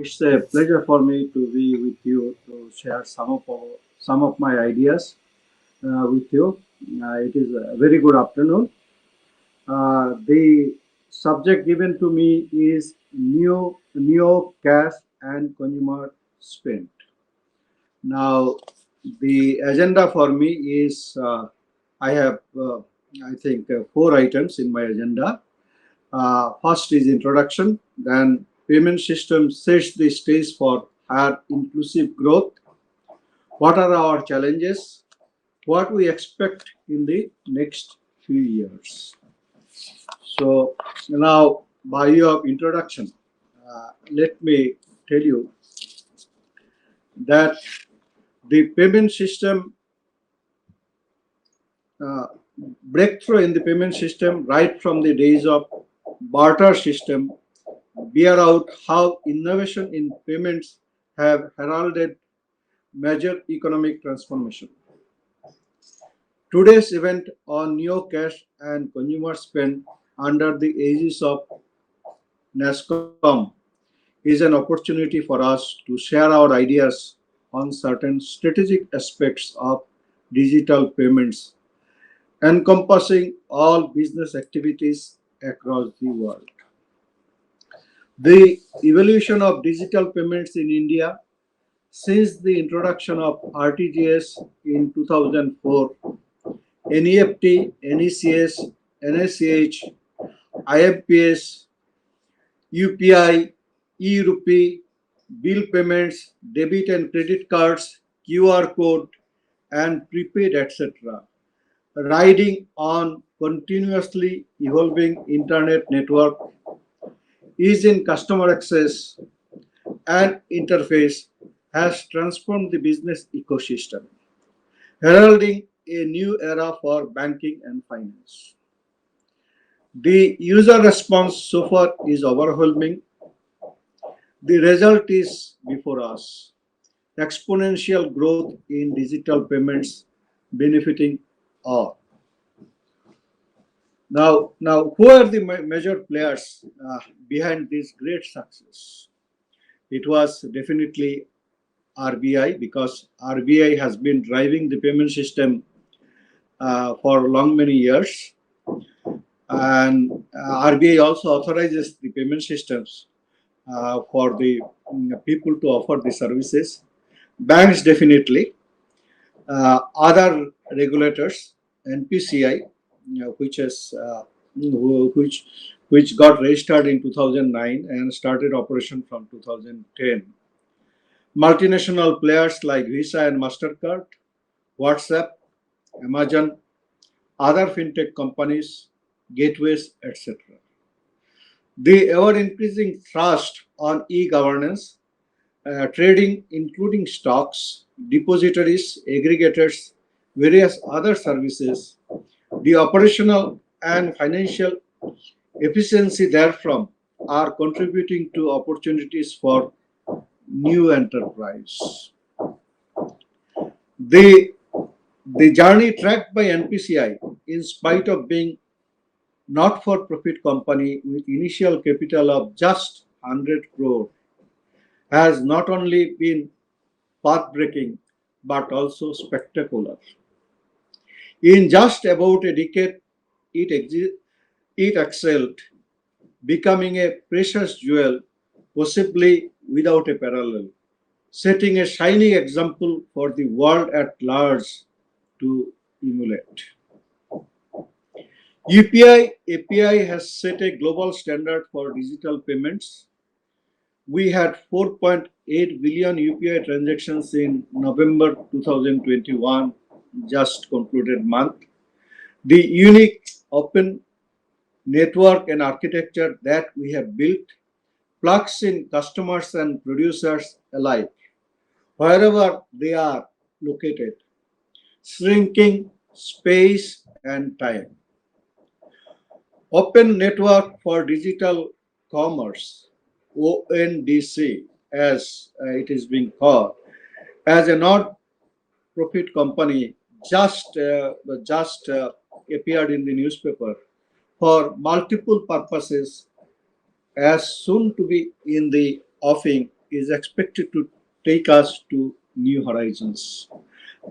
It's a pleasure for me to be with you to share some of my ideas with you. It is a very good afternoon. The subject given to me is neo cash and consumer spend. Now, the agenda for me is I have I think four items in my agenda. First is introduction, then payment system sets the stage for higher inclusive growth. What are our challenges? What we expect in the next few years. So now, by way of introduction, let me tell you that the payment system uh, breakthrough in the payment system right from the days of barter system bear out how innovation in payments have heralded major economic transformation. Today's event on neo cash and consumer spend under the aegis of NASSCOM is an opportunity for us to share our ideas on certain strategic aspects of digital payments encompassing all business activities across the world. The evolution of digital payments in India since the introduction of RTGS in 2004, NEFT, NECS, NSCH, IMPS, UPI, e-rupee, bill payments, debit and credit cards, QR code, and prepaid, etc., riding on continuously evolving internet network, ease in customer access and interface has transformed the business ecosystem, heralding a new era for banking and finance. The user response so far is overwhelming. The result is before us. Exponential growth in digital payments benefiting all. Now, who are the major players behind this great success? It was definitely RBI, because RBI has been driving the payment system for long many years, and RBI also authorizes the payment systems for the people to offer the services. Banks definitely, other regulators, NPCI, which has which got registered in 2009 and started operation from 2010. Multinational players like Visa and MasterCard, WhatsApp, Amazon, other fintech companies, gateways, etc. The ever-increasing thrust on e-governance, trading, including stocks, depositories, aggregators, various other services, the operational and financial efficiency therefrom are contributing to opportunities for new enterprise. The, the journey tracked by NPCI, in spite of being not-for-profit company with initial capital of just 100 crore, has not only been path-breaking but also spectacular. In just about a decade, it excelled, becoming a precious jewel, possibly without a parallel, setting a shining example for the world at large to emulate. UPI API has set a global standard for digital payments. We had 4.8 billion UPI transactions in November 2021, just concluded month. The unique open network and architecture that we have built plugs in customers and producers alike, wherever they are located, shrinking space and time. Open Network for Digital Commerce, ONDC, as it is being called, as a non-profit company, just appeared in the newspaper for multiple purposes, as soon to be in the offing is expected to take us to new horizons.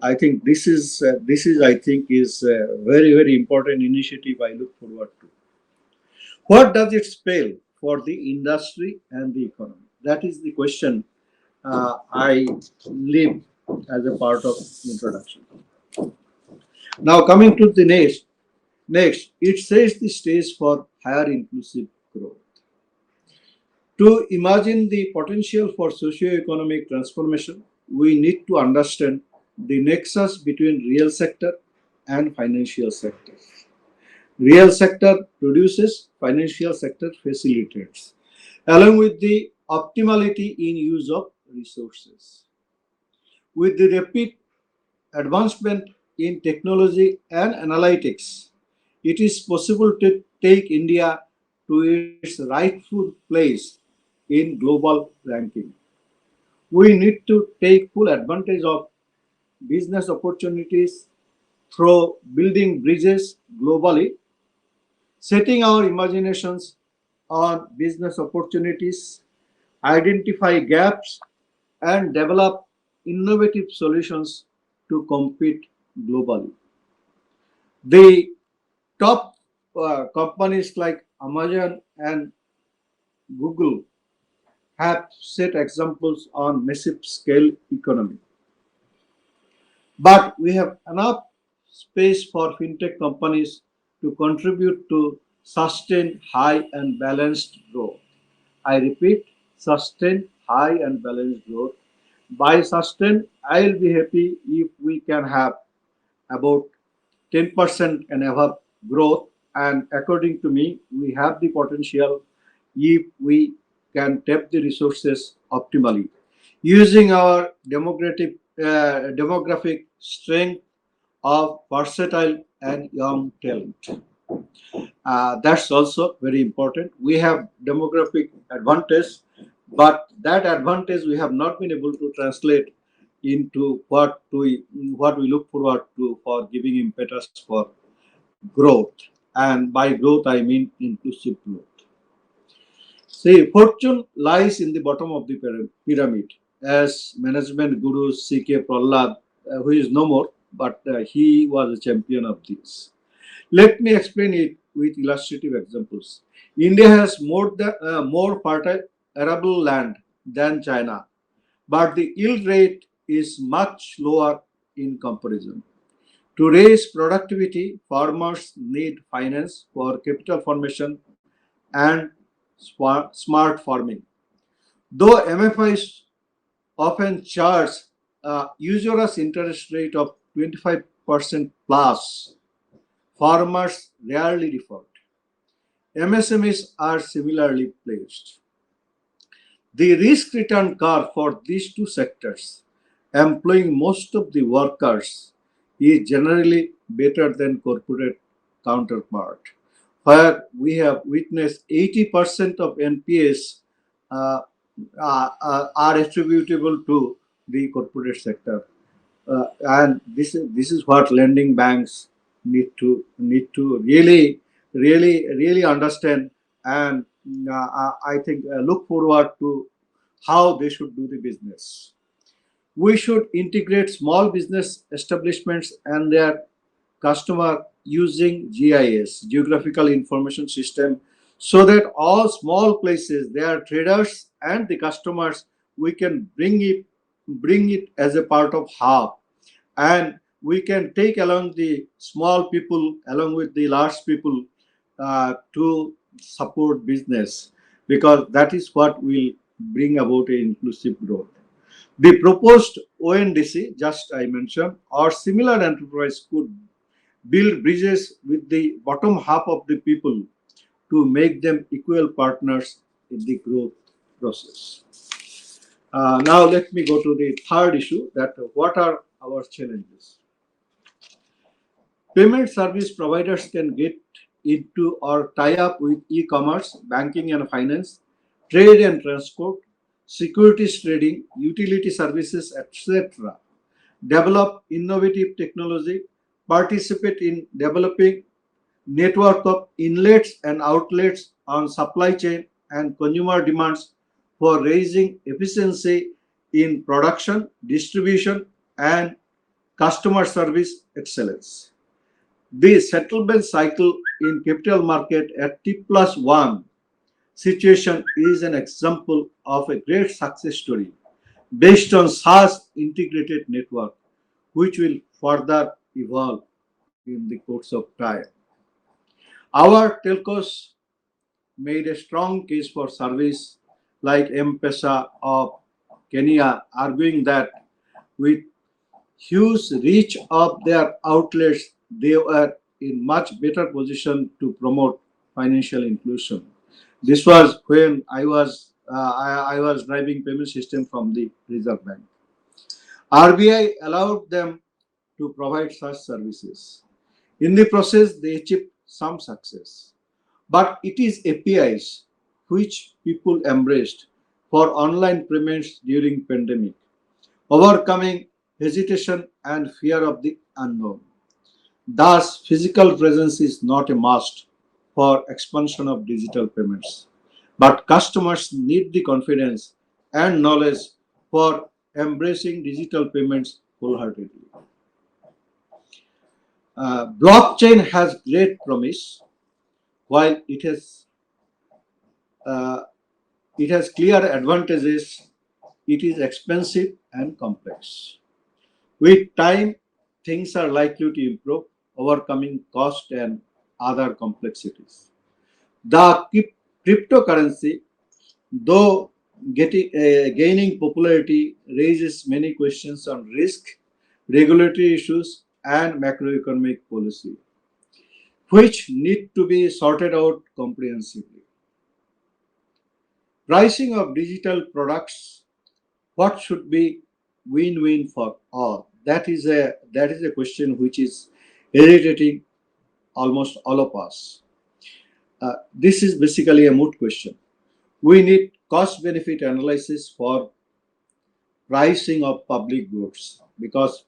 I think this is I think is a very very important initiative. I look forward to. What does it spell for the industry and the economy? That is the question I leave as a part of introduction. Now coming to the next, it sets the stage for higher inclusive growth. To imagine the potential for socio-economic transformation, we need to understand the nexus between real sector and financial sector. Real sector produces, financial sector facilitates, along with the optimality in use of resources. With the rapid advancement in technology and analytics, it is possible to take India to its rightful place in global ranking. We need to take full advantage of business opportunities through building bridges globally, setting our imaginations on business opportunities, identify gaps, and develop innovative solutions to compete globally. The top companies like Amazon and Google have set examples on massive scale economy. But we have enough space for fintech companies to contribute to sustain high and balanced growth. I repeat, sustain high and balanced growth. By sustain, I'll be happy if we can have about 10% and above growth. And according to me, we have the potential if we can tap the resources optimally using our demographic strength of versatile and young talent. That's also very important. We have demographic advantage, but that advantage we have not been able to translate into what we look forward to for giving impetus for growth. And by growth, I mean inclusive growth. See, fortune lies in the bottom of the pyramid, as management guru C.K. Prahlad, who is no more, but he was a champion of this. Let me explain it with illustrative examples. India has more fertile arable land than China, but the yield rate is much lower in comparison. To raise productivity, farmers need finance for capital formation and smart farming. Though MFIs often charge a usurious interest rate of 25% plus, farmers rarely default. MSMEs are similarly placed. The risk return curve for these two sectors, employing most of the workers, is generally better than corporate counterpart, where we have witnessed 80% of NPS uh, are attributable to the corporate sector. And this is what lending banks need to really understand, and I think look forward to how they should do the business. We should integrate small business establishments and their customer using GIS, geographical information system, so that all small places, their traders and the customers, we can bring it as a part of hub, and we can take along the small people along with the large people to support business, because that is what will bring about a inclusive growth. The proposed ONDC, just I mentioned, or similar enterprise could build bridges with the bottom half of the people to make them equal partners in the growth process. Now let me go to the third issue, that what are our challenges. Payment service providers can get into or tie up with e-commerce, banking and finance, trade and transport, securities trading, utility services, etc. Develop innovative technology, participate in developing network of inlets and outlets on supply chain and consumer demands for raising efficiency in production, distribution, and customer service excellence. The settlement cycle in capital market at T plus one situation is an example of a great success story based on SaaS integrated network, which will further evolve in the course of time. Our telcos made a strong case for service like M-Pesa of Kenya, arguing that with huge reach of their outlets, they were in much better position to promote financial inclusion. This was when I was driving payment system from the Reserve Bank. RBI allowed them to provide such services. In the process, they achieved some success. But it is APIs which people embraced for online payments during pandemic, overcoming hesitation and fear of the unknown. Thus, physical presence is not a must for expansion of digital payments. But customers need the confidence and knowledge for embracing digital payments wholeheartedly. Blockchain has great promise, while uh, it has clear advantages. It is expensive and complex. With time, things are likely to improve, overcoming cost and other complexities. The cryptocurrency, though gaining popularity, raises many questions on risk, regulatory issues, and macroeconomic policy, which need to be sorted out comprehensively. Pricing of digital products, what should be win-win for all? That is a question which is irritating almost all of us. This is basically a moot question. We need cost benefit analysis for pricing of public goods because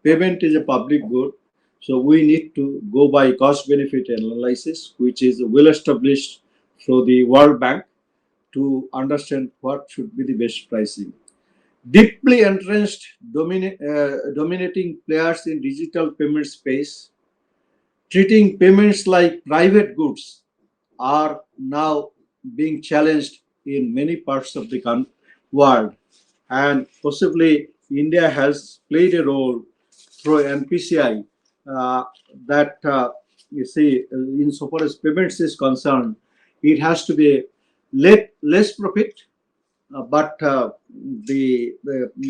payment is a public good. So we need to go by cost benefit analysis, which is well established through the World Bank to understand what should be the best pricing. Deeply entrenched dominating players in digital payment space, treating payments like private goods, are now being challenged in many parts of the world. And possibly India has played a role through NPCI that you see, insofar as payments is concerned, it has to be less profit, but the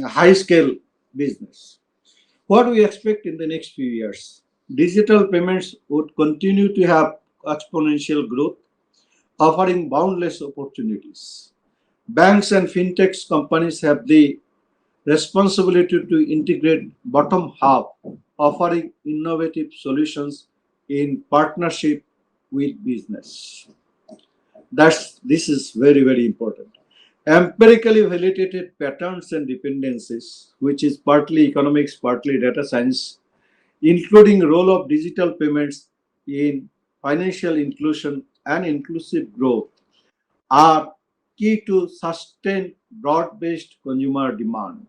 high scale business. What we expect in the next few years? Digital payments would continue to have exponential growth, offering boundless opportunities. Banks and fintech companies have the responsibility to integrate bottom up, offering innovative solutions in partnership with business. This is very important. Empirically validated patterns and dependencies, which is partly economics, partly data science, including role of digital payments in financial inclusion and inclusive growth, are key to sustain broad-based consumer demand.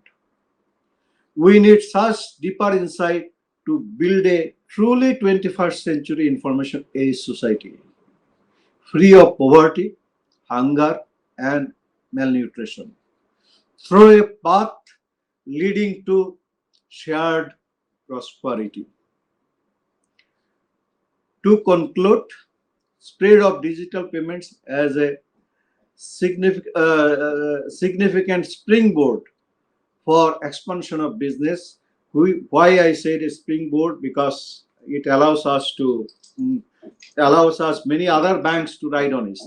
We need such deeper insight to build a truly 21st century information age society, free of poverty, hunger, and malnutrition, through a path leading to shared prosperity. To conclude, spread of digital payments as a significant springboard for expansion of business. Why I said a springboard? Because it allows us many other banks to ride on it.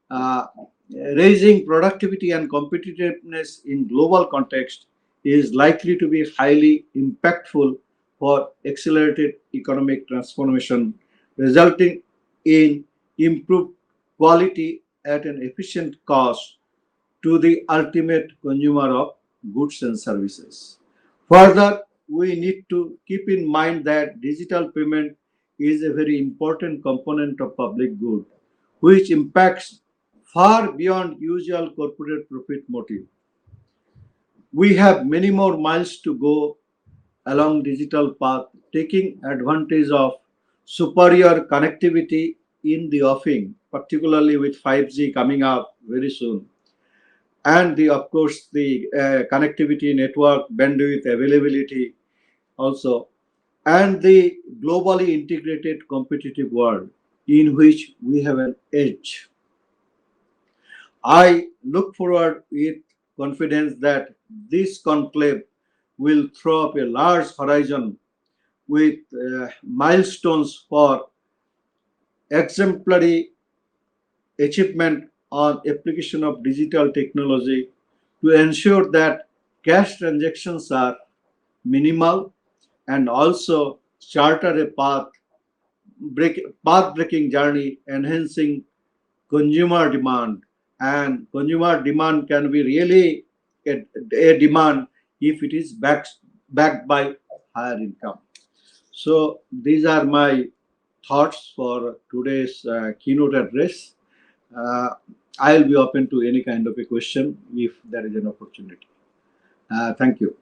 Uh, Raising productivity and competitiveness in global context is likely to be highly impactful for accelerated economic transformation, resulting in improved quality at an efficient cost to the ultimate consumer of goods and services. Further, we need to keep in mind that digital payment is a very important component of public good, which impacts far beyond usual corporate profit motive. We have many more miles to go along digital path, taking advantage of superior connectivity in the offing, particularly with 5G coming up very soon, and the of course the connectivity network bandwidth availability also, and the globally integrated competitive world in which we have an edge. I look forward with confidence that this conclave will throw up a large horizon with milestones for exemplary achievement on application of digital technology to ensure that cash transactions are minimal and also charter a path breaking journey enhancing consumer demand. And consumer demand can be really a demand if it is backed by higher income. So these are my thoughts for today's keynote address. Uh, I'll be open to any kind of a question if there is an opportunity. Thank you.